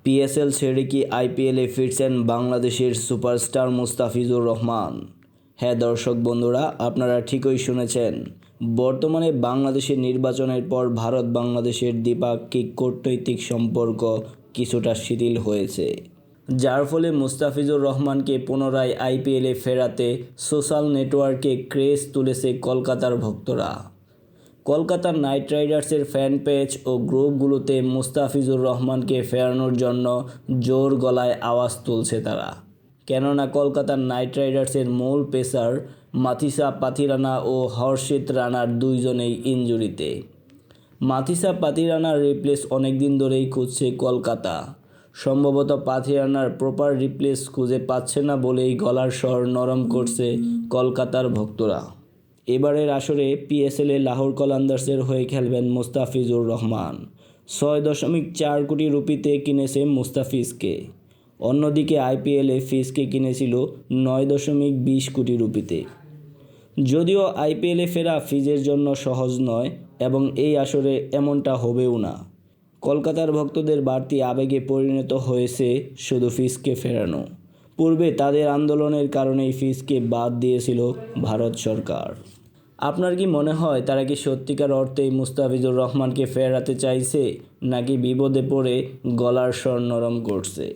PSL ছেড়ে কি আইপিএলে ফিরছেন বাংলাদেশের সুপারস্টার মুস্তাফিজুর রহমান? হ্যাঁ দর্শক বন্ধুরা, আপনারা ঠিকই শুনেছেন। বর্তমানে বাংলাদেশের নির্বাচনের পর ভারত বাংলাদেশের দ্বিপাক্ষিক কূটনৈতিক সম্পর্ক কিছুটা শিথিল হয়েছে, যার ফলে মুস্তাফিজুর রহমানকে পুনরায় আইপিএলে ফেরাতে সোশ্যাল নেটওয়ার্কে ক্রেজ তুলেছে কলকাতার ভক্তরা। কলকাতা নাইট রাইডার্সের ফ্যান পেজ ও গ্রুপগুলোতে মুস্তাফিজুর রহমানকে ফেরানোর জন্য জোর গলায় আওয়াজ তুলছে তারা। কেননা কলকাতা নাইট রাইডার্সের মূল পেসার মাথিসা পাথিরানা ও হর্ষিত রানার দুইজনেই ইনজুরিতে। মাথিসা পাথিরানার রিপ্লেস অনেকদিন ধরেই খুঁজছে কলকাতা। সম্ভবত পাথিরানার প্রপার রিপ্লেস খুঁজে পাচ্ছে না বলেই গলার স্বর নরম করছে কলকাতার ভক্তরা। এবারের আসরে পিএসএলে লাহোর কলান্দার্সের হয়ে খেলবেন মুস্তাফিজুর রহমান। ৬.৪ কোটি রুপিতে কিনেছে মুস্তাফিজকে। অন্যদিকে আইপিএলে ফিজকে কিনেছিল ৯.২০ কোটি রুপিতে। যদিও আইপিএলে ফেরা ফিজের জন্য সহজ নয় এবং এই আসরে এমনটা হবেও না। কলকাতার ভক্তদের বাড়তি আবেগে পরিণত হয়েছে শুধু ফিজকে ফেরানো। পূর্বে তাদের আন্দোলনের কারণেই ফিজকে বাদ দিয়েছিল ভারত সরকার। আপনার কি মনে হয় তারা কি সত্যিকার অর্থেই মুস্তাফিজুর রহমানকে ফেরাতে চাইছে, নাকি বিপদে পড়ে গলার স্বর নরম করছে?